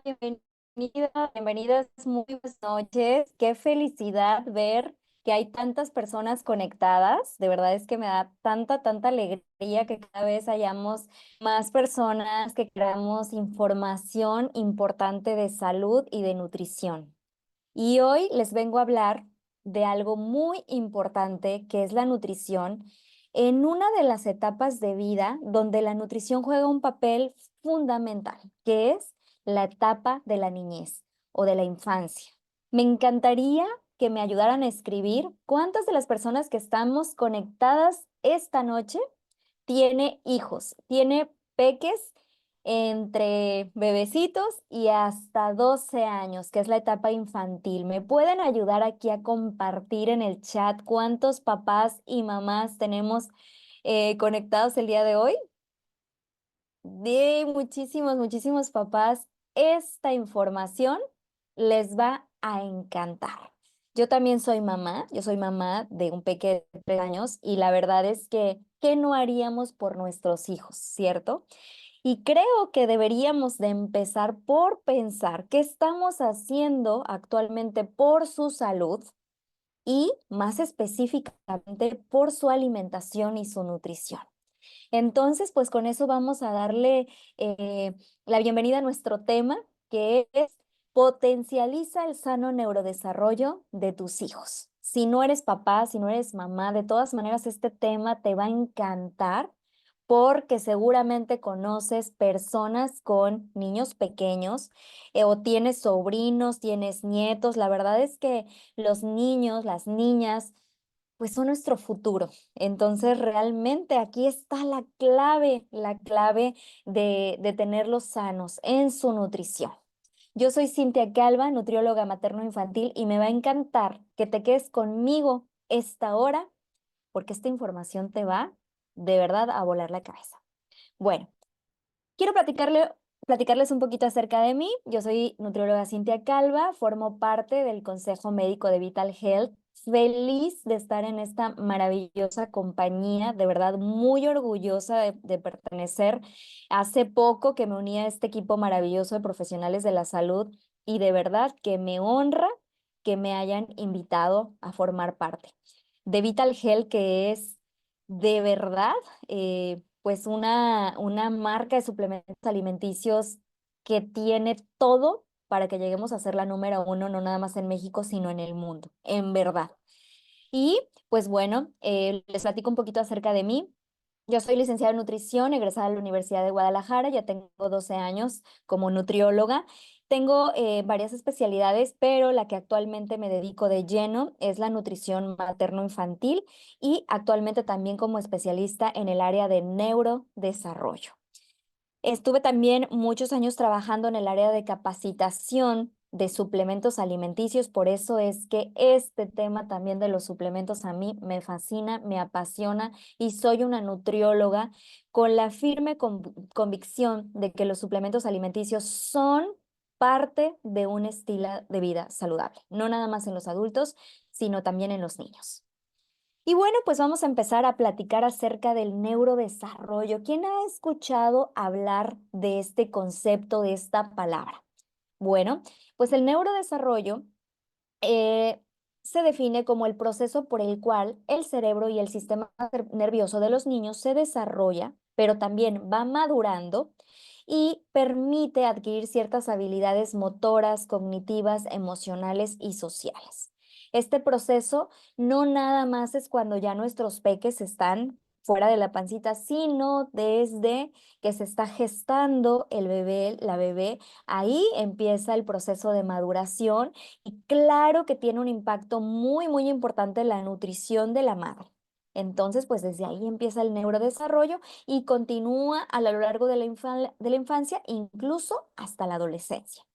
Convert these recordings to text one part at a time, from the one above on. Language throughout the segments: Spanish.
bienvenidas, muy buenas noches. Qué felicidad ver que hay tantas personas conectadas. De verdad es que me da tanta alegría que cada vez hayamos más personas que queramos información importante de salud y de nutrición. Y hoy les vengo a hablar de algo muy importante que es la nutrición en una de las etapas de vida donde la nutrición juega un papel fundamental, que es la etapa de la niñez o de la infancia. Me encantaría que me ayudaran a escribir cuántas de las personas que estamos conectadas esta noche tiene hijos, tiene peques entre bebecitos y hasta 12 años, que es la etapa infantil. ¿Me pueden ayudar aquí a compartir en el chat cuántos papás y mamás tenemos conectados el día de hoy? De muchísimos papás, esta información les va a encantar. Yo también soy mamá, yo soy mamá de un pequeño de 3 años y la verdad es que, ¿qué no haríamos por nuestros hijos, cierto? Y creo que deberíamos de empezar por pensar qué estamos haciendo actualmente por su salud y más específicamente por su alimentación y su nutrición. Entonces, pues con eso vamos a darle la bienvenida a nuestro tema, que es potencializa el sano neurodesarrollo de tus hijos. Si no eres papá, si no eres mamá, de todas maneras este tema te va a encantar porque seguramente conoces personas con niños pequeños o tienes sobrinos, tienes nietos. La verdad es que los niños, las niñas, pues son nuestro futuro. Entonces, realmente aquí está la clave de tenerlos sanos en su nutrición. Yo soy Cintia Calva, nutrióloga materno-infantil, y me va a encantar que te quedes conmigo esta hora, porque esta información te va de verdad a volar la cabeza. Bueno, quiero platicarles un poquito acerca de mí. Yo soy nutrióloga Cintia Calva, formo parte del Consejo Médico de Vital Health. Feliz de estar en esta maravillosa compañía, de verdad muy orgullosa de pertenecer. Hace poco que me uní a este equipo maravilloso de profesionales de la salud y de verdad que me honra que me hayan invitado a formar parte de Vital Health, que es de verdad pues una marca de suplementos alimenticios que tiene todo para que lleguemos a ser la número uno, no nada más en México, sino en el mundo, en verdad. Y pues bueno, les platico un poquito acerca de mí. Yo soy licenciada en nutrición, egresada de la Universidad de Guadalajara, ya tengo 12 años como nutrióloga. Tengo varias especialidades, pero la que actualmente me dedico de lleno es la nutrición materno-infantil y actualmente también como especialista en el área de neurodesarrollo. Estuve también muchos años trabajando en el área de capacitación de suplementos alimenticios, por eso es que este tema también de los suplementos a mí me fascina, me apasiona y soy una nutrióloga con la firme convicción de que los suplementos alimenticios son parte de un estilo de vida saludable, no nada más en los adultos, sino también en los niños. Y bueno, pues vamos a empezar a platicar acerca del neurodesarrollo. ¿Quién ha escuchado hablar de este concepto, de esta palabra? Bueno, pues el neurodesarrollo eh, se define como el proceso por el cual el cerebro y el sistema nervioso de los niños se desarrolla, pero también va madurando y permite adquirir ciertas habilidades motoras, cognitivas, emocionales y sociales. Este proceso no nada más es cuando ya nuestros peques están fuera de la pancita, sino desde que se está gestando el bebé, la bebé, ahí empieza el proceso de maduración y claro que tiene un impacto muy importante en la nutrición de la madre. Entonces, pues desde ahí empieza el neurodesarrollo y continúa a lo largo de de la infancia, incluso hasta la adolescencia.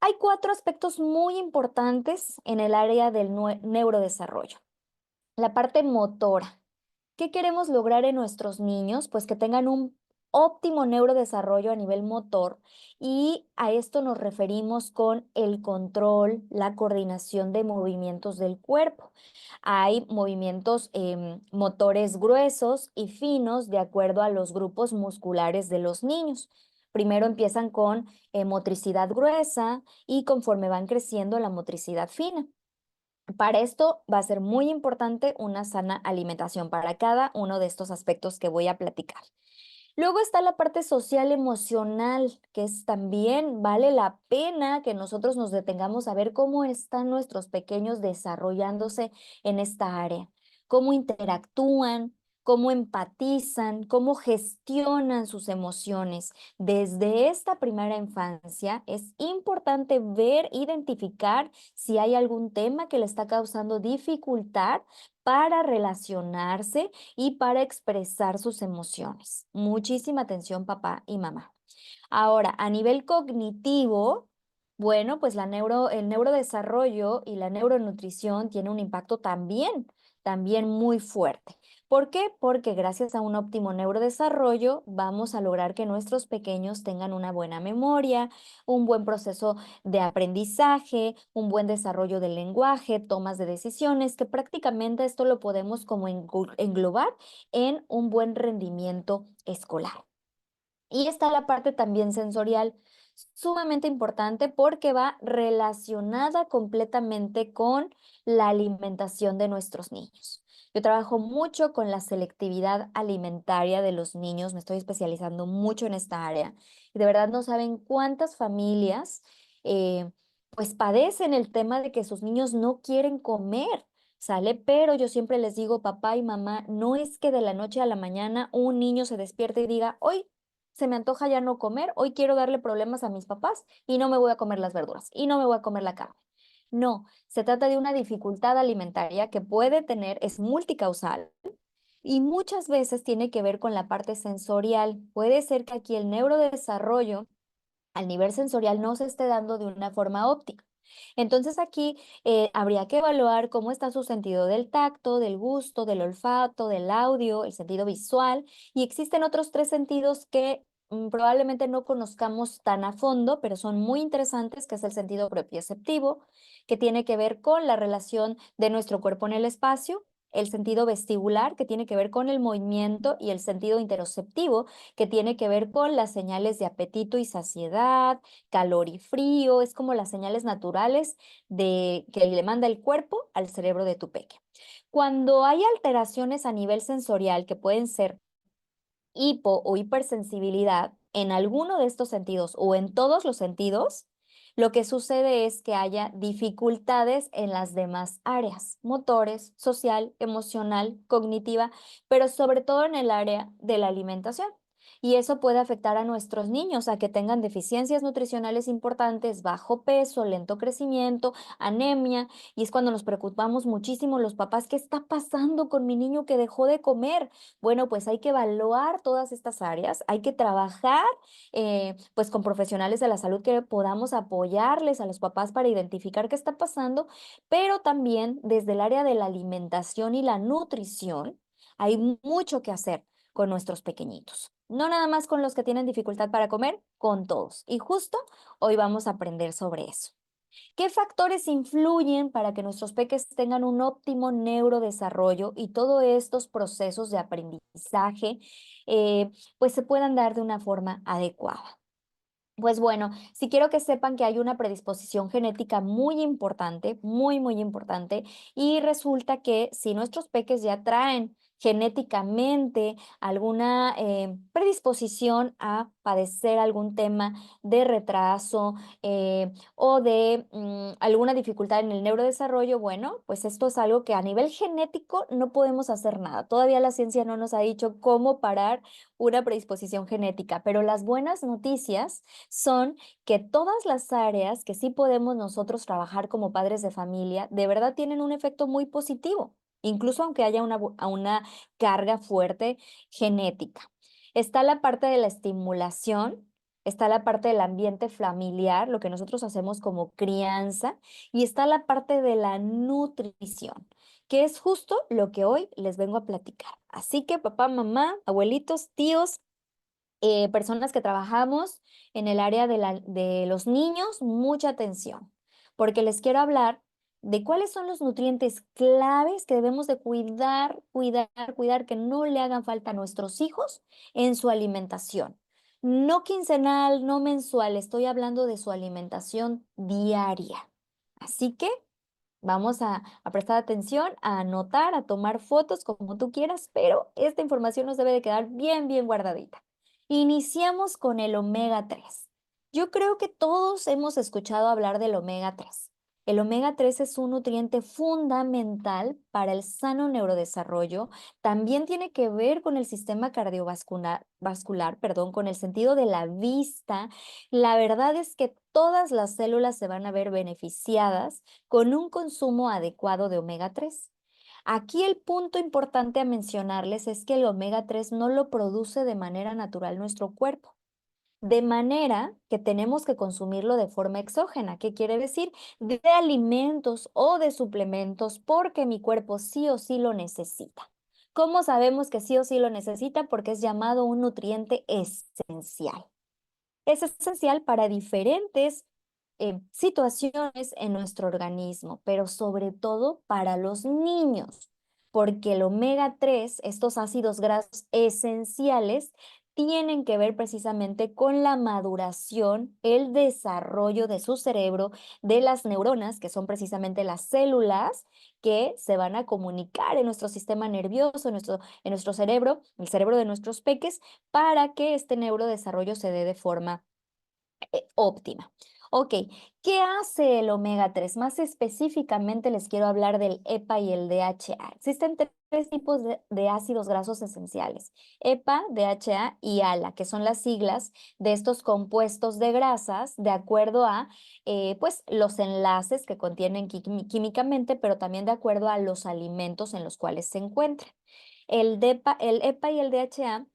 Hay 4 aspectos muy importantes en el área del neurodesarrollo. La parte motora. ¿Qué queremos lograr en nuestros niños? Pues que tengan un óptimo neurodesarrollo a nivel motor y a esto nos referimos con el control, la coordinación de movimientos del cuerpo. Hay movimientos motores gruesos y finos de acuerdo a los grupos musculares de los niños. Primero empiezan con motricidad gruesa y conforme van creciendo la motricidad fina. Para esto va a ser muy importante una sana alimentación para cada uno de estos aspectos que voy a platicar. Luego está la parte social emocional, que es también vale la pena que nosotros nos detengamos a ver cómo están nuestros pequeños desarrollándose en esta área, cómo interactúan, cómo empatizan, cómo gestionan sus emociones. Desde esta primera infancia es importante ver, identificar si hay algún tema que le está causando dificultad para relacionarse y para expresar sus emociones. Muchísima atención, papá y mamá. Ahora, a nivel cognitivo, bueno, pues el neurodesarrollo y la neuronutrición tienen un impacto también muy fuerte. ¿Por qué? Porque gracias a un óptimo neurodesarrollo vamos a lograr que nuestros pequeños tengan una buena memoria, un buen proceso de aprendizaje, un buen desarrollo del lenguaje, tomas de decisiones, que prácticamente esto lo podemos como englobar en un buen rendimiento escolar. Y está la parte también sensorial, sumamente importante porque va relacionada completamente con la alimentación de nuestros niños. Yo trabajo mucho con la selectividad alimentaria de los niños, me estoy especializando mucho en esta área y de verdad no saben cuántas familias pues padecen el tema de que sus niños no quieren comer. ¿Sale? Pero yo siempre les digo, papá y mamá, no es que de la noche a la mañana un niño se despierte y diga, hoy se me antoja ya no comer, hoy quiero darle problemas a mis papás y no me voy a comer las verduras y no me voy a comer la carne. No, se trata de una dificultad alimentaria que puede tener, es multicausal y muchas veces tiene que ver con la parte sensorial. Puede ser que aquí el neurodesarrollo al nivel sensorial no se esté dando de una forma óptima. Entonces aquí habría que evaluar cómo está su sentido del tacto, del gusto, del olfato, del audio, el sentido visual y existen otros tres sentidos que probablemente no conozcamos tan a fondo, pero son muy interesantes, que es el sentido propioceptivo, que tiene que ver con la relación de nuestro cuerpo en el espacio, el sentido vestibular, que tiene que ver con el movimiento, y el sentido interoceptivo, que tiene que ver con las señales de apetito y saciedad, calor y frío, es como las señales naturales que le manda el cuerpo al cerebro de tu peque. Cuando hay alteraciones a nivel sensorial que pueden ser hipo o hipersensibilidad en alguno de estos sentidos o en todos los sentidos, lo que sucede es que haya dificultades en las demás áreas, motores, social, emocional, cognitiva, pero sobre todo en el área de la alimentación. Y eso puede afectar a nuestros niños a que tengan deficiencias nutricionales importantes, bajo peso, lento crecimiento, anemia, y es cuando nos preocupamos muchísimo los papás, ¿qué está pasando con mi niño que dejó de comer? Bueno, pues hay que evaluar todas estas áreas, hay que trabajar pues con profesionales de la salud que podamos apoyarles a los papás para identificar qué está pasando, pero también desde el área de la alimentación y la nutrición hay mucho que hacer con nuestros pequeñitos. No nada más con los que tienen dificultad para comer, con todos. Y justo hoy vamos a aprender sobre eso. ¿Qué factores influyen para que nuestros peques tengan un óptimo neurodesarrollo y todos estos procesos de aprendizaje pues se puedan dar de una forma adecuada? Pues bueno, sí quiero que sepan que hay una predisposición genética muy importante, muy importante, y resulta que si nuestros peques ya traen genéticamente alguna predisposición a padecer algún tema de retraso o de alguna dificultad en el neurodesarrollo, bueno, pues esto es algo que a nivel genético no podemos hacer nada. Todavía la ciencia no nos ha dicho cómo parar una predisposición genética, pero las buenas noticias son que todas las áreas que sí podemos nosotros trabajar como padres de familia, de verdad tienen un efecto muy positivo, incluso aunque haya una carga fuerte genética. Está la parte de la estimulación, está la parte del ambiente familiar, lo que nosotros hacemos como crianza, y está la parte de la nutrición, que es justo lo que hoy les vengo a platicar. Así que papá, mamá, abuelitos, tíos, personas que trabajamos en el área de los niños, mucha atención, porque les quiero hablar de cuáles son los nutrientes claves que debemos de cuidar, que no le hagan falta a nuestros hijos en su alimentación. No quincenal, no mensual, estoy hablando de su alimentación diaria. Así que vamos a prestar atención, a anotar, a tomar fotos como tú quieras, pero esta información nos debe de quedar bien, bien guardadita. Iniciamos con el omega 3. Yo creo que todos hemos escuchado hablar del omega 3. El omega 3 es un nutriente fundamental para el sano neurodesarrollo. También tiene que ver con el sistema cardiovascular, con el sentido de la vista. La verdad es que todas las células se van a ver beneficiadas con un consumo adecuado de omega 3. Aquí el punto importante a mencionarles es que el omega 3 no lo produce de manera natural nuestro cuerpo, de manera que tenemos que consumirlo de forma exógena. ¿Qué quiere decir? De alimentos o de suplementos, porque mi cuerpo sí o sí lo necesita. ¿Cómo sabemos que sí o sí lo necesita? Porque es llamado un nutriente esencial. Es esencial para diferentes situaciones en nuestro organismo, pero sobre todo para los niños, porque el omega 3, estos ácidos grasos esenciales, tienen que ver precisamente con la maduración, el desarrollo de su cerebro, de las neuronas, que son precisamente las células que se van a comunicar en nuestro sistema nervioso, en nuestro cerebro, el cerebro de nuestros peques, para que este neurodesarrollo se dé de forma óptima. Ok, ¿qué hace el omega 3? Más específicamente les quiero hablar del EPA y el DHA. Existen tres tipos de ácidos grasos esenciales: EPA, DHA y ALA, que son las siglas de estos compuestos de grasas de acuerdo a pues, los enlaces que contienen químicamente, pero también de acuerdo a los alimentos en los cuales se encuentran. El EPA y el DHA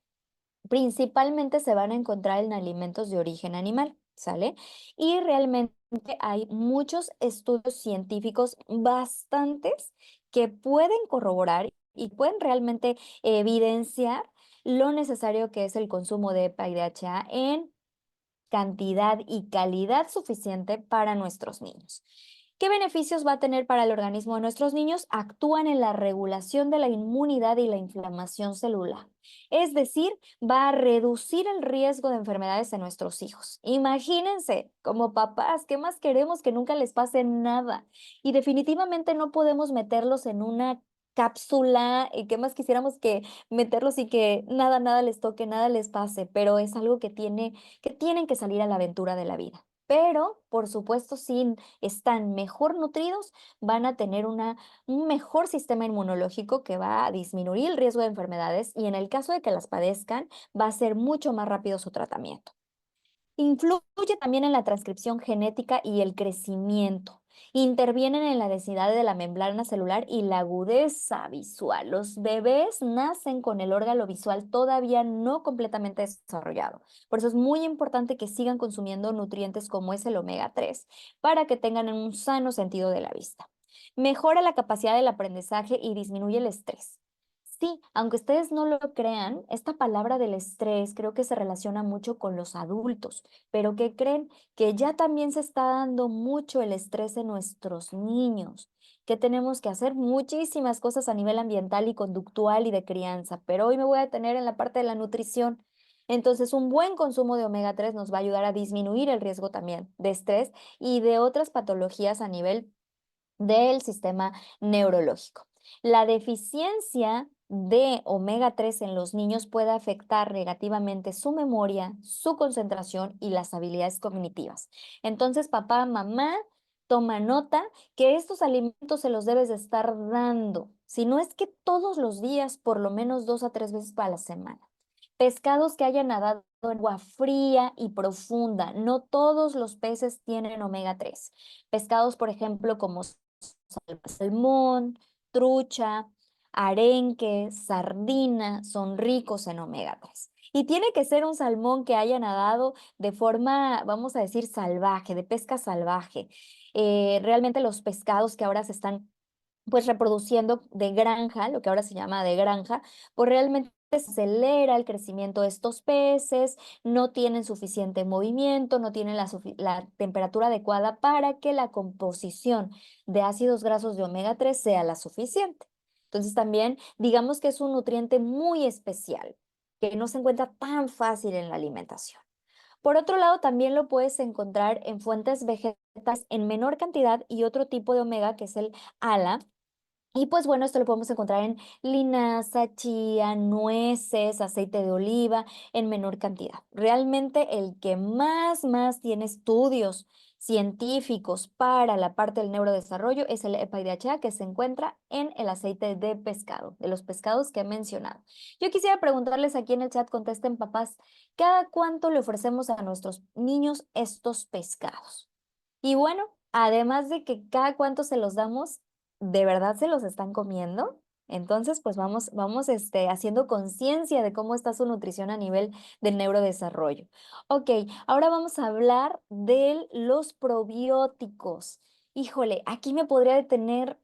principalmente se van a encontrar en alimentos de origen animal, ¿sale? Y realmente hay muchos estudios científicos, bastantes, que pueden corroborar y pueden realmente evidenciar lo necesario que es el consumo de EPA y DHA en cantidad y calidad suficiente para nuestros niños. ¿Qué beneficios va a tener para el organismo de nuestros niños? Actúan en la regulación de la inmunidad y la inflamación celular. Es decir, va a reducir el riesgo de enfermedades en nuestros hijos. Imagínense, como papás, ¿qué más queremos? Que nunca les pase nada. Y definitivamente no podemos meterlos en una cápsula, y qué más quisiéramos que meterlos y que nada, nada les toque, nada les pase, pero es algo que tienen que salir a la aventura de la vida. Pero, por supuesto, si están mejor nutridos, van a tener un mejor sistema inmunológico que va a disminuir el riesgo de enfermedades, y en el caso de que las padezcan, va a ser mucho más rápido su tratamiento. Influye también en la transcripción genética y el crecimiento. Intervienen en la densidad de la membrana celular y la agudeza visual. Los bebés nacen con el órgano visual todavía no completamente desarrollado. Por eso es muy importante que sigan consumiendo nutrientes como es el omega 3 para que tengan un sano sentido de la vista. Mejora la capacidad del aprendizaje y disminuye el estrés. Sí, aunque ustedes no lo crean, esta palabra del estrés creo que se relaciona mucho con los adultos, pero ¿qué creen? Que ya también se está dando mucho el estrés en nuestros niños, que tenemos que hacer muchísimas cosas a nivel ambiental y conductual y de crianza, pero hoy me voy a detener en la parte de la nutrición. Entonces, un buen consumo de omega 3 nos va a ayudar a disminuir el riesgo también de estrés y de otras patologías a nivel del sistema neurológico. La deficiencia de omega 3 en los niños puede afectar negativamente su memoria, su concentración y las habilidades cognitivas. Entonces, papá, mamá, toma nota que estos alimentos se los debes de estar dando, si no es que todos los días, por lo menos 2 a 3 veces para la semana. Pescados que hayan nadado en agua fría y profunda. No todos los peces tienen omega 3. Pescados, por ejemplo, como salmón, trucha, arenque, sardina, son ricos en omega 3. Y tiene que ser un salmón que haya nadado de forma, vamos a decir, salvaje, de pesca salvaje. Realmente los pescados que ahora se están pues reproduciendo de granja, lo que ahora se llama de granja, pues realmente se acelera el crecimiento de estos peces, no tienen suficiente movimiento, no tienen la temperatura adecuada para que la composición de ácidos grasos de omega 3 sea la suficiente. Entonces también digamos que es un nutriente muy especial, que no se encuentra tan fácil en la alimentación. Por otro lado, también lo puedes encontrar en fuentes vegetales en menor cantidad y otro tipo de omega que es el ALA, y pues bueno, esto lo podemos encontrar en linaza, chía, nueces, aceite de oliva en menor cantidad. Realmente el que más tiene estudios científicos para la parte del neurodesarrollo es el EPA-DHA que se encuentra en el aceite de pescado, de los pescados que he mencionado. Yo quisiera preguntarles aquí en el chat, contesten papás, ¿cada cuánto le ofrecemos a nuestros niños estos pescados? Y bueno, además de que cada cuánto se los damos, ¿de verdad se los están comiendo? Entonces, pues vamos haciendo conciencia de cómo está su nutrición a nivel del neurodesarrollo. Ok, ahora vamos a hablar de los probióticos. Híjole, aquí me podría detener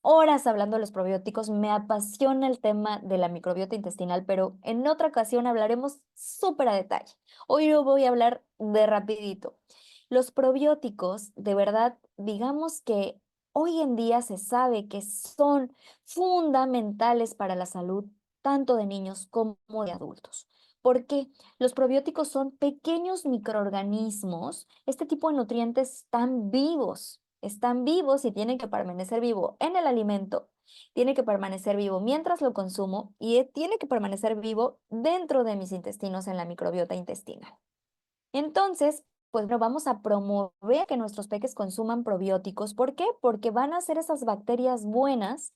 horas hablando de los probióticos. Me apasiona el tema de la microbiota intestinal, pero en otra ocasión hablaremos súper a detalle. Hoy yo voy a hablar de rapidito. Los probióticos, de verdad, digamos que hoy en día se sabe que son fundamentales para la salud tanto de niños como de adultos. ¿Por qué? Los probióticos son pequeños microorganismos. Este tipo de nutrientes están vivos y tienen que permanecer vivo en el alimento, tiene que permanecer vivo mientras lo consumo y tiene que permanecer vivo dentro de mis intestinos en la microbiota intestinal. Entonces, pues bueno, vamos a promover que nuestros peques consuman probióticos. ¿Por qué? Porque van a ser esas bacterias buenas,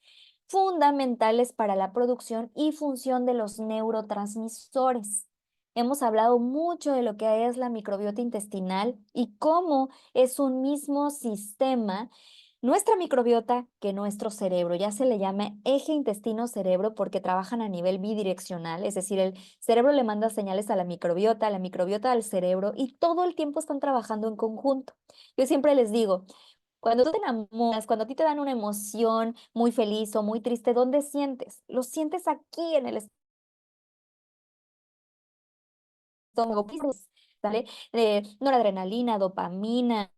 fundamentales para la producción y función de los neurotransmisores. Hemos hablado mucho de lo que es la microbiota intestinal y cómo es un mismo sistema. Nuestra microbiota que nuestro cerebro, ya se le llama eje intestino-cerebro porque trabajan a nivel bidireccional, es decir, el cerebro le manda señales a la microbiota al cerebro y todo el tiempo están trabajando en conjunto. Yo siempre les digo, cuando tú te enamoras, cuando a ti te dan una emoción muy feliz o muy triste, ¿dónde sientes? Lo sientes aquí en el estómago, ¿sale? Noradrenalina, dopamina,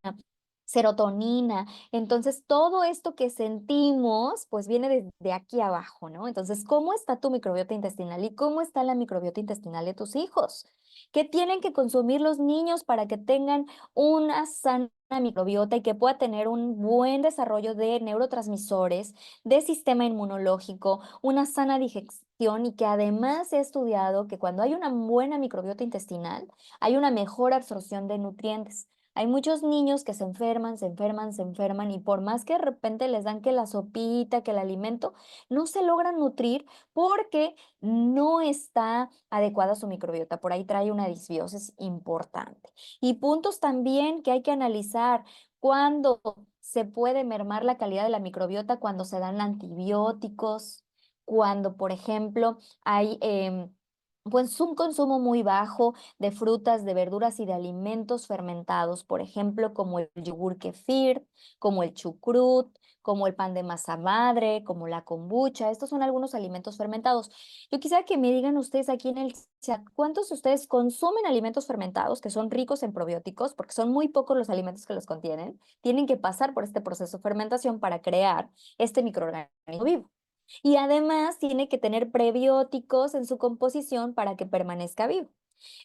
serotonina. Entonces, todo esto que sentimos, pues viene desde aquí abajo, ¿no? Entonces, ¿cómo está tu microbiota intestinal y cómo está la microbiota intestinal de tus hijos? ¿Qué tienen que consumir los niños para que tengan una sana microbiota y que pueda tener un buen desarrollo de neurotransmisores, de sistema inmunológico, una sana digestión y que además se ha estudiado que cuando hay una buena microbiota intestinal, hay una mejor absorción de nutrientes? Hay muchos niños que se enferman y por más que de repente les dan que la sopita, que el alimento, no se logran nutrir porque no está adecuada su microbiota. Por ahí trae una disbiosis importante. Y puntos también que hay que analizar cuando se puede mermar la calidad de la microbiota, cuando se dan antibióticos, cuando, por ejemplo, hay pues un consumo muy bajo de frutas, de verduras y de alimentos fermentados, por ejemplo, como el yogur kefir, como el chucrut, como el pan de masa madre, como la kombucha. Estos son algunos alimentos fermentados. Yo quisiera que me digan ustedes aquí en el chat, ¿cuántos de ustedes consumen alimentos fermentados que son ricos en probióticos? Porque son muy pocos los alimentos que los contienen. Tienen que pasar por este proceso de fermentación para crear este microorganismo vivo. Y además tiene que tener prebióticos en su composición para que permanezca vivo.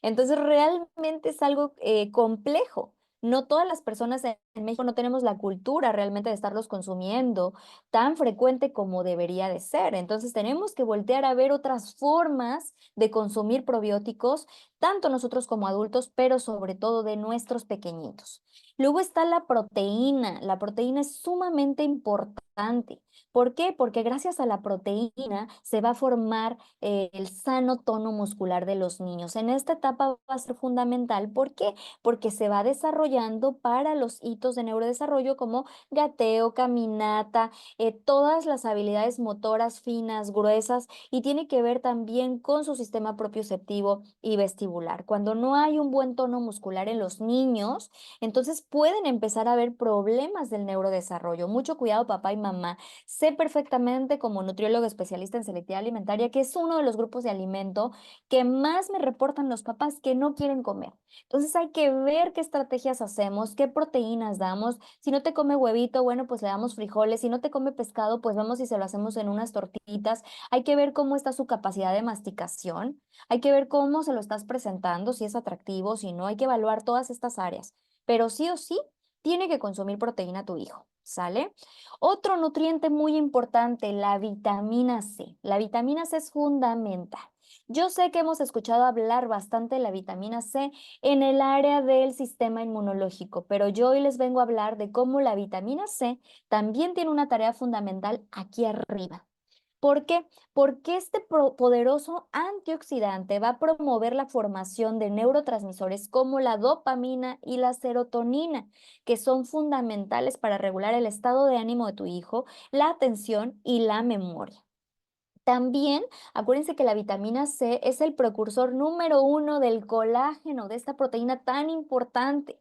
Entonces, realmente es algo complejo. No todas las personas en México no tenemos la cultura realmente de estarlos consumiendo tan frecuente como debería de ser. Entonces, tenemos que voltear a ver otras formas de consumir probióticos, tanto nosotros como adultos, pero sobre todo de nuestros pequeñitos. Luego está la proteína. La proteína es sumamente importante. ¿Por qué? Porque gracias a la proteína se va a formar el sano tono muscular de los niños. En esta etapa va a ser fundamental. ¿Por qué? Porque se va desarrollando para los hitos de neurodesarrollo como gateo, caminata, todas las habilidades motoras finas, gruesas y tiene que ver también con su sistema propioceptivo y vestibular. Cuando no hay un buen tono muscular en los niños, entonces pueden empezar a haber problemas del neurodesarrollo. Mucho cuidado, papá y mamá. Sé perfectamente como nutriólogo especialista en selectividad alimentaria que es uno de los grupos de alimento que más me reportan los papás que no quieren comer. Entonces hay que ver qué estrategias hacemos, qué proteínas damos. Si no te come huevito, bueno, pues le damos frijoles. Si no te come pescado, pues vemos si se lo hacemos en unas tortitas. Hay que ver cómo está su capacidad de masticación. Hay que ver cómo se lo estás presentando, si es atractivo, si no. Hay que evaluar todas estas áreas. Pero sí o sí, tiene que consumir proteína tu hijo, ¿sale? Otro nutriente muy importante, la vitamina C. La vitamina C es fundamental. Yo sé que hemos escuchado hablar bastante de la vitamina C en el área del sistema inmunológico, pero yo hoy les vengo a hablar de cómo la vitamina C también tiene una tarea fundamental aquí arriba. ¿Por qué? Porque este poderoso antioxidante va a promover la formación de neurotransmisores como la dopamina y la serotonina, que son fundamentales para regular el estado de ánimo de tu hijo, la atención y la memoria. También, acuérdense que la vitamina C es el precursor número uno del colágeno, de esta proteína tan importante.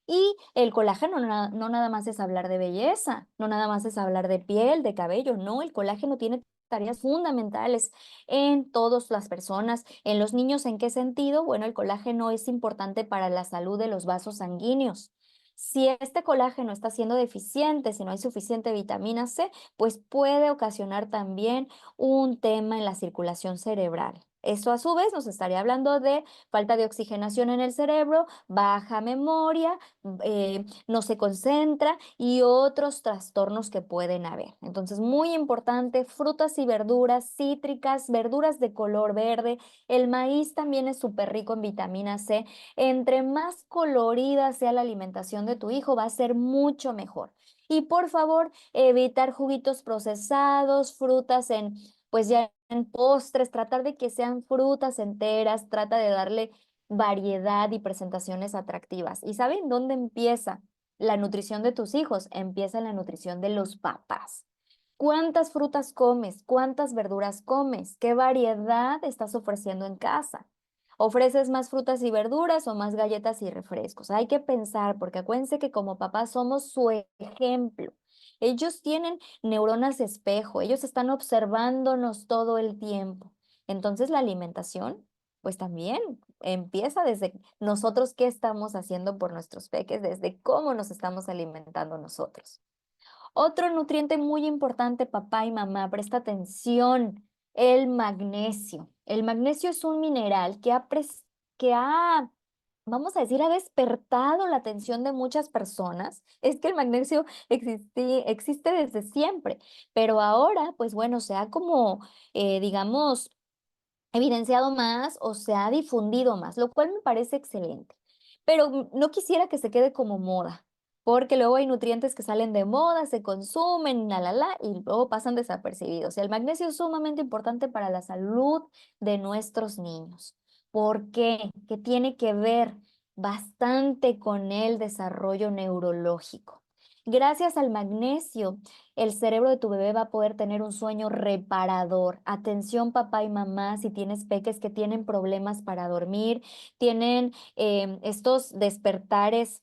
Y el colágeno no nada más es hablar de belleza, no nada más es hablar de piel, de cabello, no, el colágeno tiene tareas fundamentales en todas las personas. En los niños, ¿en qué sentido? Bueno, el colágeno es importante para la salud de los vasos sanguíneos. Si este colágeno está siendo deficiente, si no hay suficiente vitamina C, pues puede ocasionar también un tema en la circulación cerebral. Eso a su vez nos estaría hablando de falta de oxigenación en el cerebro, baja memoria, no se concentra y otros trastornos que pueden haber. Entonces, muy importante, frutas y verduras cítricas, verduras de color verde. El maíz también es súper rico en vitamina C. Entre más colorida sea la alimentación de tu hijo, va a ser mucho mejor. Y por favor, evitar juguitos procesados, frutas en, pues ya en postres, tratar de que sean frutas enteras, trata de darle variedad y presentaciones atractivas. ¿Y saben dónde empieza la nutrición de tus hijos? Empieza en la nutrición de los papás. ¿Cuántas frutas comes? ¿Cuántas verduras comes? ¿Qué variedad estás ofreciendo en casa? ¿Ofreces más frutas y verduras o más galletas y refrescos? Hay que pensar, porque acuérdense que como papás somos su ejemplo. Ellos tienen neuronas espejo, ellos están observándonos todo el tiempo. Entonces la alimentación, pues también empieza desde nosotros qué estamos haciendo por nuestros peques, desde cómo nos estamos alimentando nosotros. Otro nutriente muy importante, papá y mamá, presta atención, el magnesio. El magnesio es un mineral que ha, vamos a decir, ha despertado la atención de muchas personas. Es que el magnesio existe desde siempre, pero ahora, pues bueno, se ha como, digamos, evidenciado más o se ha difundido más, lo cual me parece excelente. Pero no quisiera que se quede como moda, porque luego hay nutrientes que salen de moda, se consumen, y luego pasan desapercibidos. El magnesio es sumamente importante para la salud de nuestros niños. ¿Por qué? Que tiene que ver bastante con el desarrollo neurológico. Gracias al magnesio, el cerebro de tu bebé va a poder tener un sueño reparador. Atención, papá y mamá, si tienes peques que tienen problemas para dormir, tienen estos despertares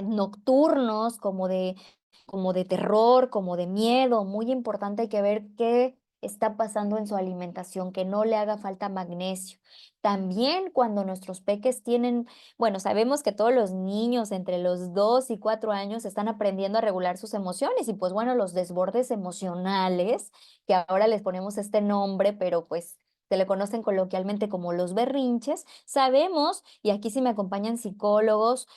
nocturnos como de terror, como de miedo. Muy importante, hay que ver qué está pasando en su alimentación, que no le haga falta magnesio. También cuando nuestros peques tienen, bueno, sabemos que todos los niños entre los 2 y 4 años están aprendiendo a regular sus emociones y pues bueno, los desbordes emocionales, que ahora les ponemos este nombre, pero pues se le conocen coloquialmente como los berrinches, sabemos, y aquí sí me acompañan psicólogos,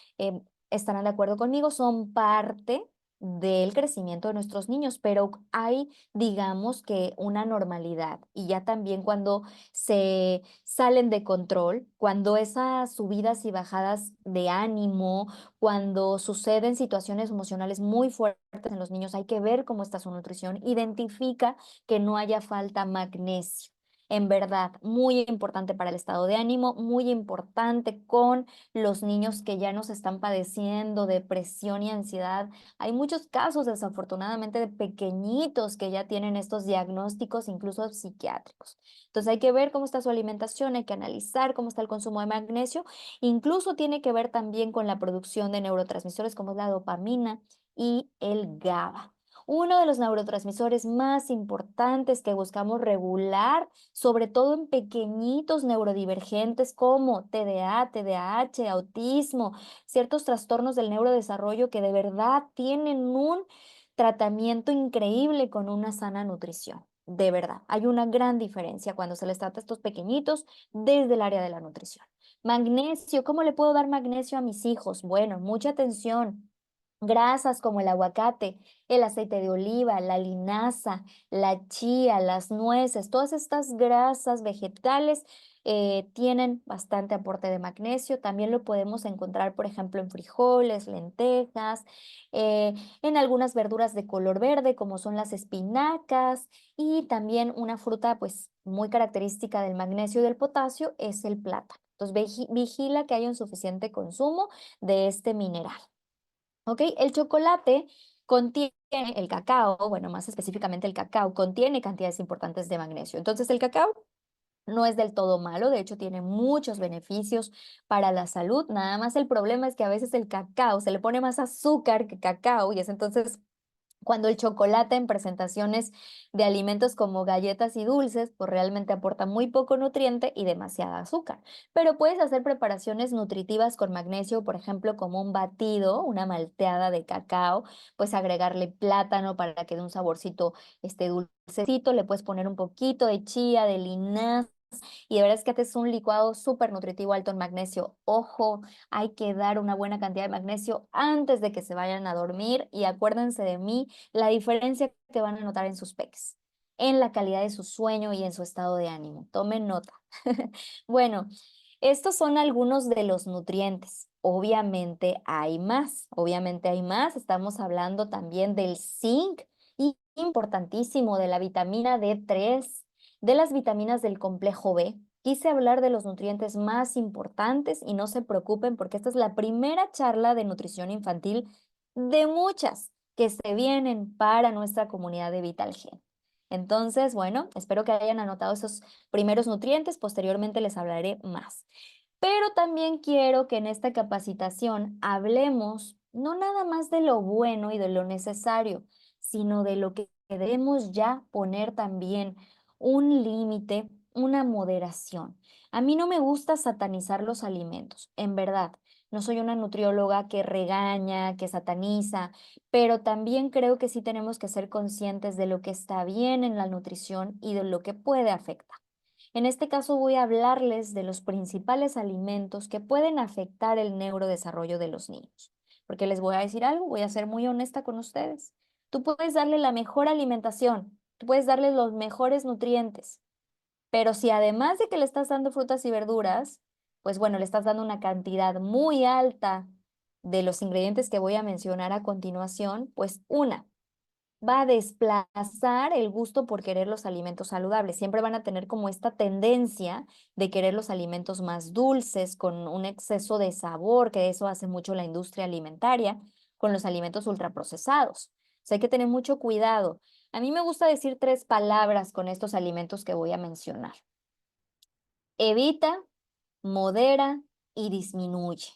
estarán de acuerdo conmigo, son parte del crecimiento de nuestros niños, pero hay, digamos que una normalidad y ya también cuando se salen de control, cuando esas subidas y bajadas de ánimo, cuando suceden situaciones emocionales muy fuertes en los niños, hay que ver cómo está su nutrición, identifica que no haya falta magnesio. En verdad, muy importante para el estado de ánimo, muy importante con los niños que ya nos están padeciendo depresión y ansiedad. Hay muchos casos, desafortunadamente, de pequeñitos que ya tienen estos diagnósticos, incluso psiquiátricos. Entonces hay que ver cómo está su alimentación, hay que analizar cómo está el consumo de magnesio. Incluso tiene que ver también con la producción de neurotransmisores como es la dopamina y el GABA. Uno de los neurotransmisores más importantes que buscamos regular, sobre todo en pequeñitos neurodivergentes como TDA, TDAH, autismo, ciertos trastornos del neurodesarrollo que de verdad tienen un tratamiento increíble con una sana nutrición. De verdad, hay una gran diferencia cuando se les trata a estos pequeñitos desde el área de la nutrición. Magnesio, ¿cómo le puedo dar magnesio a mis hijos? Bueno, mucha atención. Grasas como el aguacate, el aceite de oliva, la linaza, la chía, las nueces, todas estas grasas vegetales tienen bastante aporte de magnesio. También lo podemos encontrar, por ejemplo, en frijoles, lentejas, en algunas verduras de color verde, como son las espinacas, y también una fruta, pues, muy característica del magnesio y del potasio es el plátano. Entonces, vigila que haya un suficiente consumo de este mineral. ¿Ok? El chocolate contiene, el cacao, bueno, más específicamente el cacao, contiene cantidades importantes de magnesio. Entonces, el cacao no es del todo malo, de hecho tiene muchos beneficios para la salud. Nada más el problema es que a veces el cacao se le pone más azúcar que cacao y es entonces cuando el chocolate en presentaciones de alimentos como galletas y dulces, pues realmente aporta muy poco nutriente y demasiada azúcar. Pero puedes hacer preparaciones nutritivas con magnesio, por ejemplo, como un batido, una malteada de cacao, pues agregarle plátano para que dé un saborcito dulcecito, le puedes poner un poquito de chía, de linaza, y de verdad es que haces un licuado súper nutritivo alto en magnesio. Ojo, hay que dar una buena cantidad de magnesio antes de que se vayan a dormir y acuérdense de mí, la diferencia que van a notar en sus peques, en la calidad de su sueño y en su estado de ánimo. Tomen nota. Bueno, estos son algunos de los nutrientes. Obviamente hay más. Estamos hablando también del zinc y importantísimo de la vitamina D3, de las vitaminas del complejo B. Quise hablar de los nutrientes más importantes y no se preocupen porque esta es la primera charla de nutrición infantil de muchas que se vienen para nuestra comunidad de VitalGen. Entonces, bueno, espero que hayan anotado esos primeros nutrientes, posteriormente les hablaré más. Pero también quiero que en esta capacitación hablemos no nada más de lo bueno y de lo necesario, sino de lo que debemos ya poner también un límite, una moderación. A mí no me gusta satanizar los alimentos, en verdad. No soy una nutrióloga que regaña, que sataniza, pero también creo que sí tenemos que ser conscientes de lo que está bien en la nutrición y de lo que puede afectar. En este caso voy a hablarles de los principales alimentos que pueden afectar el neurodesarrollo de los niños. Porque les voy a decir algo, voy a ser muy honesta con ustedes. Tú puedes darle la mejor alimentación, tú puedes darle los mejores nutrientes, pero si además de que le estás dando frutas y verduras, pues bueno, le estás dando una cantidad muy alta de los ingredientes que voy a mencionar a continuación, pues va a desplazar el gusto por querer los alimentos saludables. Siempre van a tener como esta tendencia de querer los alimentos más dulces, con un exceso de sabor, que eso hace mucho la industria alimentaria, con los alimentos ultraprocesados. O sea, hay que tener mucho cuidado. A mí me gusta decir tres palabras con estos alimentos que voy a mencionar. Evita, modera y disminuye.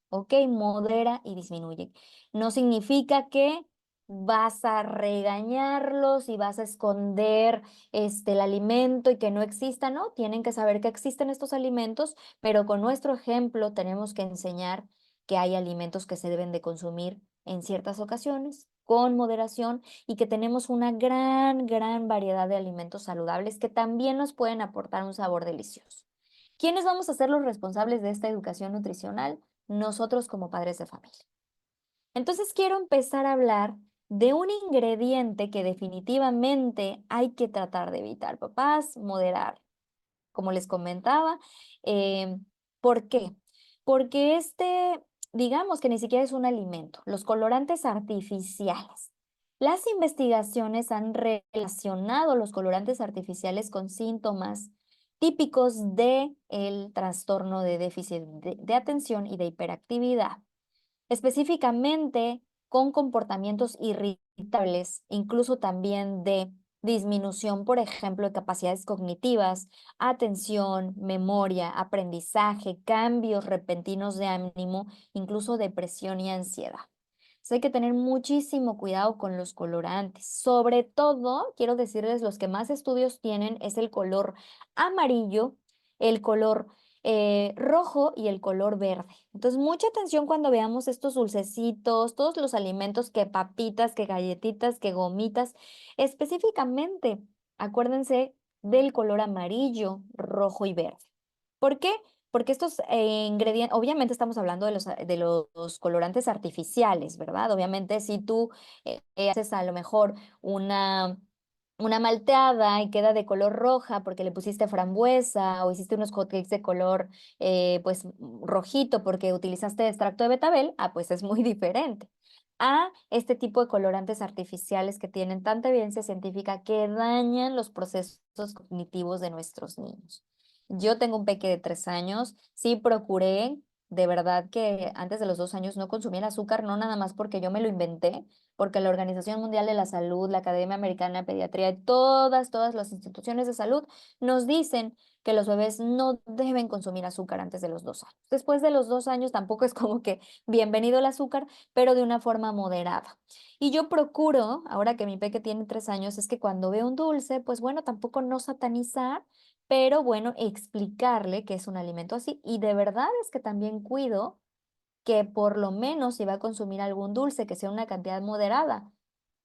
¿Ok? Modera y disminuye. No significa que vas a regañarlos y vas a esconder el alimento y que no exista, ¿no? Tienen que saber que existen estos alimentos, pero con nuestro ejemplo tenemos que enseñar que hay alimentos que se deben de consumir en ciertas ocasiones, con moderación, y que tenemos una gran variedad de alimentos saludables que también nos pueden aportar un sabor delicioso. ¿Quiénes vamos a ser los responsables de esta educación nutricional? Nosotros como padres de familia. Entonces quiero empezar a hablar de un ingrediente que definitivamente hay que tratar de evitar, papás, moderar. Como les comentaba, eh, ¿por qué? Porque digamos que ni siquiera es un alimento, los colorantes artificiales. Las investigaciones han relacionado los colorantes artificiales con síntomas típicos de el trastorno de déficit de atención y de hiperactividad, específicamente con comportamientos irritables, incluso también de disminución, por ejemplo, de capacidades cognitivas, atención, memoria, aprendizaje, cambios repentinos de ánimo, incluso depresión y ansiedad. Entonces hay que tener muchísimo cuidado con los colorantes. Sobre todo, quiero decirles, los que más estudios tienen es el color amarillo, el color rojo y el color verde. Entonces, mucha atención cuando veamos estos dulcecitos, todos los alimentos, que papitas, que galletitas, que gomitas. Específicamente, acuérdense del color amarillo, rojo y verde. ¿Por qué? Porque estos ingredientes, obviamente estamos hablando de los colorantes artificiales, ¿verdad? Obviamente si tú haces a lo mejor una malteada y queda de color roja porque le pusiste frambuesa o hiciste unos hotcakes de color pues rojito porque utilizaste extracto de betabel, pues es muy diferente a este tipo de colorantes artificiales que tienen tanta evidencia científica que dañan los procesos cognitivos de nuestros niños. Yo tengo un peque de 3 años, sí procuré de verdad que antes de los 2 años no consumiera azúcar, no nada más porque yo me lo inventé, porque la Organización Mundial de la Salud, la Academia Americana de Pediatría y todas las instituciones de salud nos dicen que los bebés no deben consumir azúcar antes de los 2 años. Después de los 2 años tampoco es como que bienvenido el azúcar, pero de una forma moderada. Y yo procuro, ahora que mi peque tiene 3 años, es que cuando veo un dulce, pues bueno, tampoco no satanizar, pero bueno, explicarle que es un alimento así. Y de verdad es que también cuido que por lo menos si va a consumir algún dulce, que sea una cantidad moderada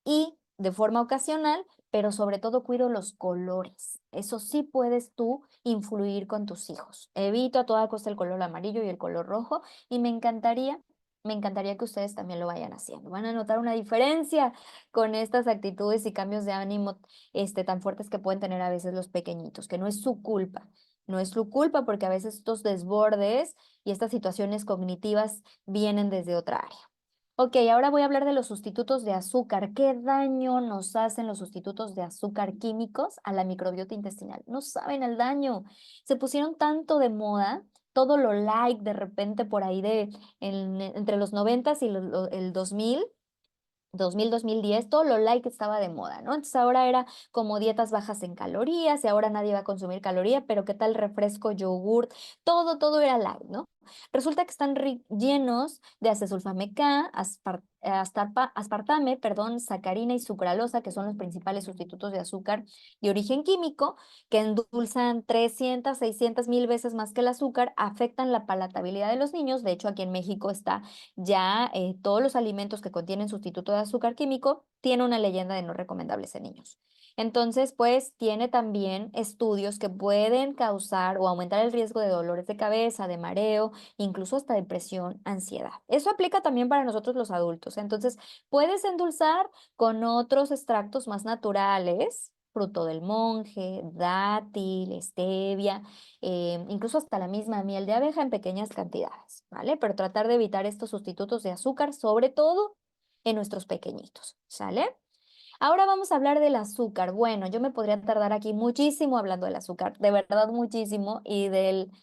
y de forma ocasional, pero sobre todo cuido los colores. Eso sí puedes tú influir con tus hijos. Evito a toda costa el color amarillo y el color rojo y me encantaría que ustedes también lo vayan haciendo. Van a notar una diferencia con estas actitudes y cambios de ánimo tan fuertes que pueden tener a veces los pequeñitos, que no es su culpa. No es su culpa porque a veces estos desbordes y estas situaciones cognitivas vienen desde otra área. Ok, ahora voy a hablar de los sustitutos de azúcar. ¿Qué daño nos hacen los sustitutos de azúcar químicos a la microbiota intestinal? No saben el daño. Se pusieron tanto de moda, todo lo like de repente por ahí entre los 90 y el 2010, todo lo light estaba de moda, ¿no? Entonces ahora era como dietas bajas en calorías y ahora nadie va a consumir calorías, pero qué tal refresco, yogur, todo era light, ¿no? Resulta que están llenos de acesulfame K, aspartame, perdón, sacarina y sucralosa, que son los principales sustitutos de azúcar de origen químico, que endulzan 300, 600 mil veces más que el azúcar, afectan la palatabilidad de los niños. De hecho, aquí en México está ya todos los alimentos que contienen sustituto de azúcar químico tiene una leyenda de no recomendables en niños. Entonces, pues tiene también estudios que pueden causar o aumentar el riesgo de dolores de cabeza, de mareo, incluso hasta depresión, ansiedad. Eso aplica también para nosotros los adultos. Entonces, puedes endulzar con otros extractos más naturales, fruto del monje, dátil, stevia, incluso hasta la misma miel de abeja en pequeñas cantidades, ¿vale? Pero tratar de evitar estos sustitutos de azúcar, sobre todo en nuestros pequeñitos, ¿sale? Ahora vamos a hablar del azúcar. Bueno, yo me podría tardar aquí muchísimo hablando del azúcar, de verdad muchísimo, y del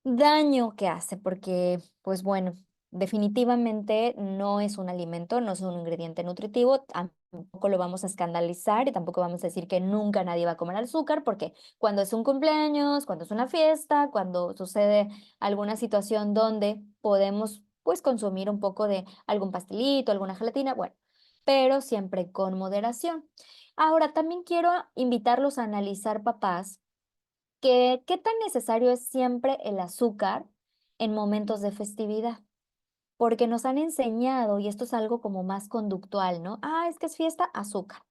daño que hace, porque, pues bueno, definitivamente no es un alimento, no es un ingrediente nutritivo, tampoco lo vamos a escandalizar y tampoco vamos a decir que nunca nadie va a comer azúcar, porque cuando es un cumpleaños, cuando es una fiesta, cuando sucede alguna situación donde podemos, pues, consumir un poco de algún pastelito, alguna gelatina, bueno, pero siempre con moderación. Ahora, también quiero invitarlos a analizar, papás, que qué tan necesario es siempre el azúcar en momentos de festividad, porque nos han enseñado, y esto es algo como más conductual, ¿no? Es que es fiesta, azúcar.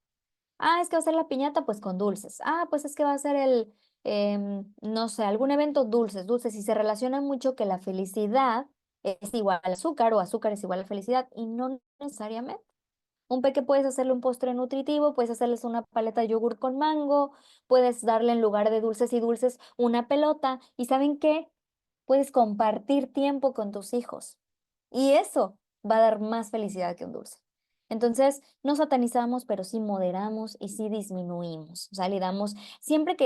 Es que va a ser la piñata, pues con dulces. Pues es que va a ser no sé, algún evento, dulces, dulces, y se relaciona mucho que la felicidad es igual al azúcar o azúcar es igual a felicidad, y no necesariamente. Un peque puedes hacerle un postre nutritivo, puedes hacerles una paleta de yogur con mango, puedes darle en lugar de dulces y dulces una pelota. ¿Y saben qué? Puedes compartir tiempo con tus hijos. Y eso va a dar más felicidad que un dulce. Entonces, no satanizamos, pero sí moderamos y sí disminuimos. O sea, le damos, siempre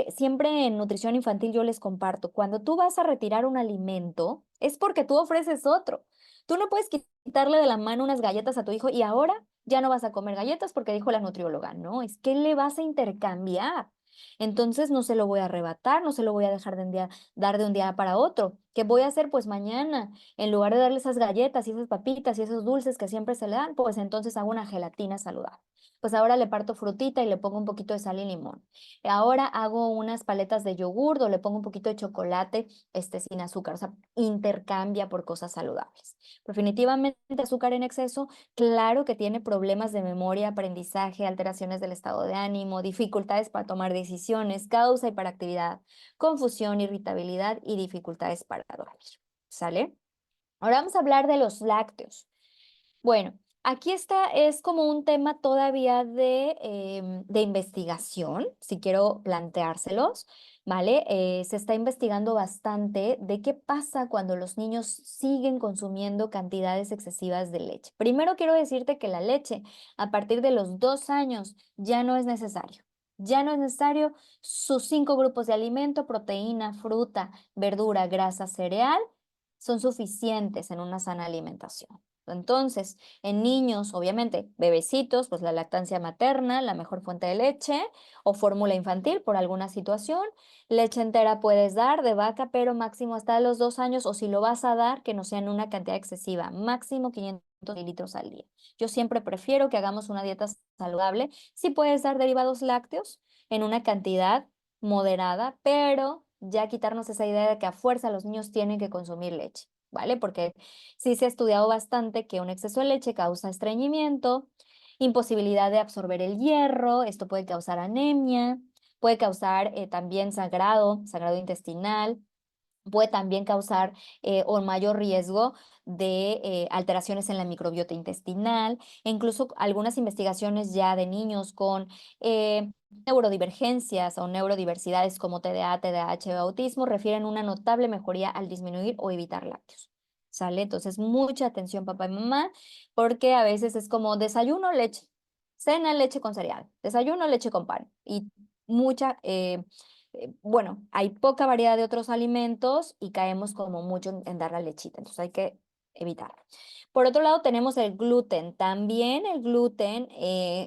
en nutrición infantil yo les comparto, cuando tú vas a retirar un alimento, es porque tú ofreces otro. Tú no puedes quitarle de la mano unas galletas a tu hijo y ahora ya no vas a comer galletas porque dijo la nutrióloga. No, es que le vas a intercambiar. Entonces no se lo voy a arrebatar, no se lo voy a dejar dar de un día para otro. ¿Qué voy a hacer? Pues mañana, en lugar de darle esas galletas y esas papitas y esos dulces que siempre se le dan, pues entonces hago una gelatina saludable. Pues ahora le parto frutita y le pongo un poquito de sal y limón. Ahora hago unas paletas de yogur o le pongo un poquito de chocolate, sin azúcar. O sea, intercambia por cosas saludables. Definitivamente azúcar en exceso, claro que tiene problemas de memoria, aprendizaje, alteraciones del estado de ánimo, dificultades para tomar decisiones, causa hiperactividad, confusión, irritabilidad y dificultades para dormir. ¿Sale? Ahora vamos a hablar de los lácteos. Bueno, aquí está, es como un tema todavía de investigación, si quiero planteárselos, ¿vale? Se está investigando bastante de qué pasa cuando los niños siguen consumiendo cantidades excesivas de leche. Primero quiero decirte que la leche a partir de los 2 años ya no es necesario. Ya no es necesario sus 5 grupos de alimento, proteína, fruta, verdura, grasa, cereal, son suficientes en una sana alimentación. Entonces, en niños, obviamente, bebecitos, pues la lactancia materna, la mejor fuente de leche o fórmula infantil por alguna situación. Leche entera puedes dar de vaca, pero máximo hasta los 2 años, o si lo vas a dar, que no sea en una cantidad excesiva, máximo 500 mililitros al día. Yo siempre prefiero que hagamos una dieta saludable. Sí puedes dar derivados lácteos en una cantidad moderada, pero ya quitarnos esa idea de que a fuerza los niños tienen que consumir leche, ¿vale? Porque sí se ha estudiado bastante que un exceso de leche causa estreñimiento, imposibilidad de absorber el hierro, esto puede causar anemia, puede causar también sangrado intestinal, puede también causar un mayor riesgo de alteraciones en la microbiota intestinal, e incluso algunas investigaciones ya de niños con neurodivergencias o neurodiversidades como TDA, TDAH o autismo refieren una notable mejoría al disminuir o evitar lácteos. ¿Sale? Entonces, mucha atención papá y mamá, porque a veces es como desayuno, leche, cena, leche con cereal, desayuno, leche con pan y mucha bueno, hay poca variedad de otros alimentos y caemos como mucho en dar la lechita, entonces hay que evitarlo. Por otro lado, tenemos el gluten. También el gluten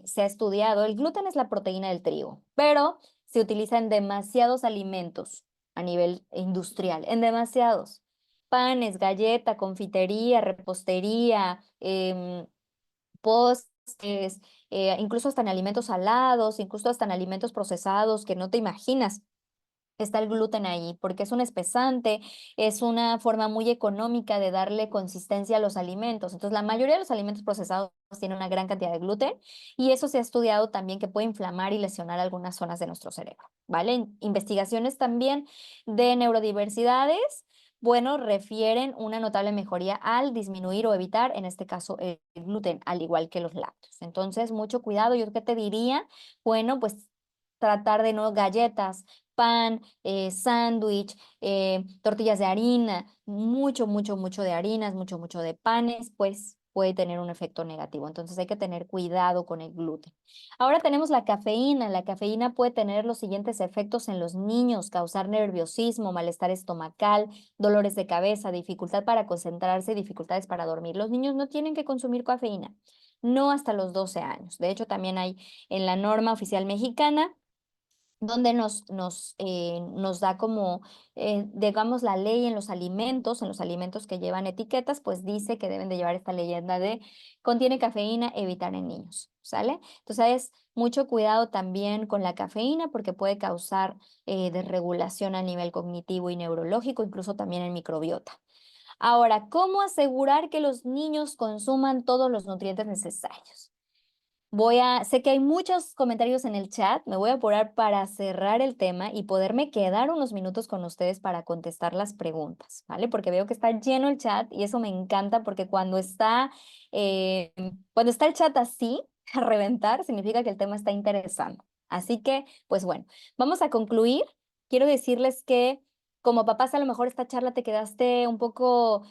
se ha estudiado. El gluten es la proteína del trigo, pero se utiliza en demasiados alimentos a nivel industrial, en demasiados. Panes, galleta, confitería, repostería, postres, incluso hasta en alimentos salados, incluso hasta en alimentos procesados que no te imaginas está el gluten ahí, porque es un espesante, es una forma muy económica de darle consistencia a los alimentos. Entonces, la mayoría de los alimentos procesados tienen una gran cantidad de gluten y eso se ha estudiado también que puede inflamar y lesionar algunas zonas de nuestro cerebro, ¿vale? Investigaciones también de neurodiversidades, bueno, refieren una notable mejoría al disminuir o evitar, en este caso, el gluten, al igual que los lácteos. Entonces, mucho cuidado. ¿Yo qué te diría? Bueno, pues tratar de no galletas, pan, sándwich, tortillas de harina, mucho, mucho, mucho de harinas, mucho, mucho de panes, pues puede tener un efecto negativo. Entonces hay que tener cuidado con el gluten. Ahora tenemos la cafeína. La cafeína puede tener los siguientes efectos en los niños: causar nerviosismo, malestar estomacal, dolores de cabeza, dificultad para concentrarse, dificultades para dormir. Los niños no tienen que consumir cafeína, no hasta los 12 años. De hecho, también hay en la norma oficial mexicana donde nos da como, digamos, la ley en los alimentos que llevan etiquetas, pues dice que deben de llevar esta leyenda de contiene cafeína, evitar en niños, ¿sale? Entonces, mucho cuidado también con la cafeína porque puede causar desregulación a nivel cognitivo y neurológico, incluso también en microbiota. Ahora, ¿cómo asegurar que los niños consuman todos los nutrientes necesarios? Sé que hay muchos comentarios en el chat, me voy a apurar para cerrar el tema y poderme quedar unos minutos con ustedes para contestar las preguntas, ¿vale? Porque veo que está lleno el chat y eso me encanta porque cuando está el chat así, a reventar, significa que el tema está interesante. Así que, pues bueno, vamos a concluir. Quiero decirles que como papás a lo mejor esta charla te quedaste un poco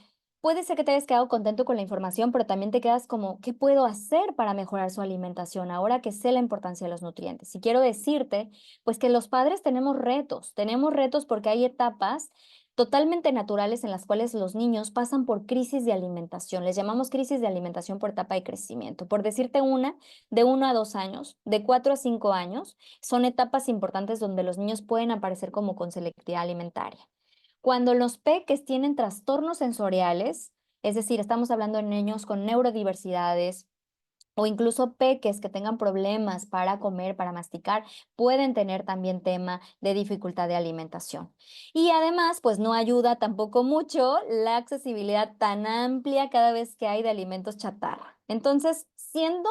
puede ser que te hayas quedado contento con la información, pero también te quedas como, ¿qué puedo hacer para mejorar su alimentación ahora que sé la importancia de los nutrientes? Y quiero decirte, pues que los padres tenemos retos porque hay etapas totalmente naturales en las cuales los niños pasan por crisis de alimentación. Les llamamos crisis de alimentación por etapa de crecimiento. Por decirte una, de 1 a 2 años, de 4 a 5 años, son etapas importantes donde los niños pueden aparecer como con selectividad alimentaria. Cuando los peques tienen trastornos sensoriales, es decir, estamos hablando de niños con neurodiversidades o incluso peques que tengan problemas para comer, para masticar, pueden tener también tema de dificultad de alimentación. Y además, pues no ayuda tampoco mucho la accesibilidad tan amplia cada vez que hay de alimentos chatarra. Entonces, siendo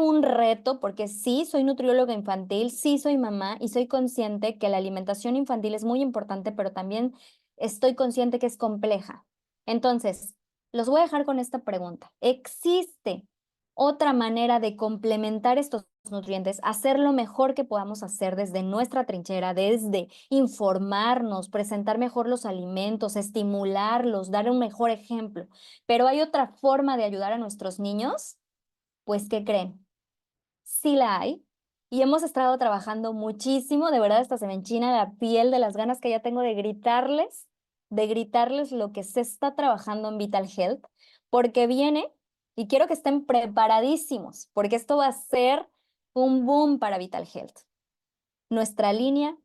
un reto, porque sí, soy nutrióloga infantil, sí soy mamá y soy consciente que la alimentación infantil es muy importante, pero también estoy consciente que es compleja. Entonces, los voy a dejar con esta pregunta. ¿Existe otra manera de complementar estos nutrientes, hacer lo mejor que podamos hacer desde nuestra trinchera, desde informarnos, presentar mejor los alimentos, estimularlos, dar un mejor ejemplo? Pero hay otra forma de ayudar a nuestros niños? Pues, ¿qué creen? Sí la hay. Y hemos estado trabajando muchísimo, de verdad hasta se me enchina la piel de las ganas que ya tengo de gritarles lo que se está trabajando en Vital Health, porque viene y quiero que estén preparadísimos, porque esto va a ser un boom para Vital Health. Nuestra línea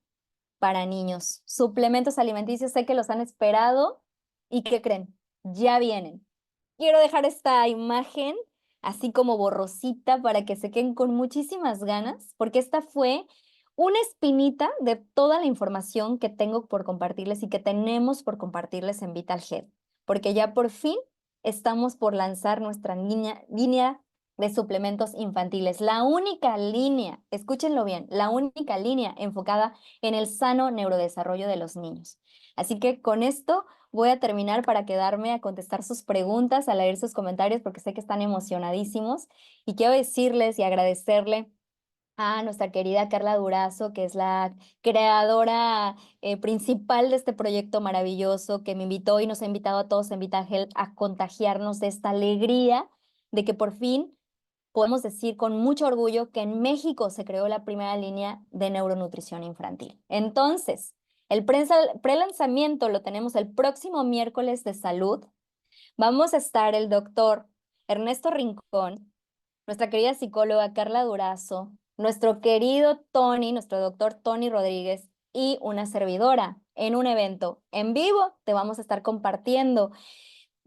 para niños, suplementos alimenticios, sé que los han esperado y ¿qué creen? Ya vienen. Quiero dejar esta imagen así como borrosita para que se queden con muchísimas ganas, porque esta fue una espinita de toda la información que tengo por compartirles y que tenemos por compartirles en Vital Health, porque ya por fin estamos por lanzar nuestra línea de suplementos infantiles, la única línea, escúchenlo bien, la única línea enfocada en el sano neurodesarrollo de los niños. Así que con esto voy a terminar para quedarme a contestar sus preguntas, a leer sus comentarios, porque sé que están emocionadísimos. Y quiero decirles y agradecerle a nuestra querida Carla Durazo, que es la creadora principal de este proyecto maravilloso, que me invitó y nos ha invitado a todos en VitaHealth a contagiarnos de esta alegría de que por fin podemos decir con mucho orgullo que en México se creó la primera línea de neuronutrición infantil. Entonces, el prelanzamiento lo tenemos el próximo miércoles de salud. Vamos a estar el doctor Ernesto Rincón, nuestra querida psicóloga Carla Durazo, nuestro querido Tony, nuestro doctor Tony Rodríguez y una servidora en un evento en vivo. Te vamos a estar compartiendo.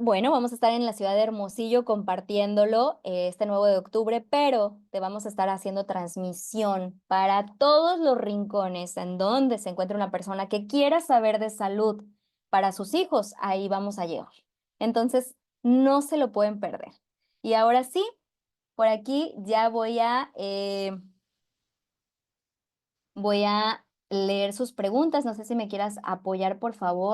Bueno, vamos a estar en la ciudad de Hermosillo compartiéndolo este 9 de octubre, pero te vamos a estar haciendo transmisión para todos los rincones en donde se encuentre una persona que quiera saber de salud para sus hijos. Ahí vamos a llegar. Entonces, no se lo pueden perder. Y ahora sí, por aquí ya voy a leer sus preguntas. No sé si me quieras apoyar, por favor.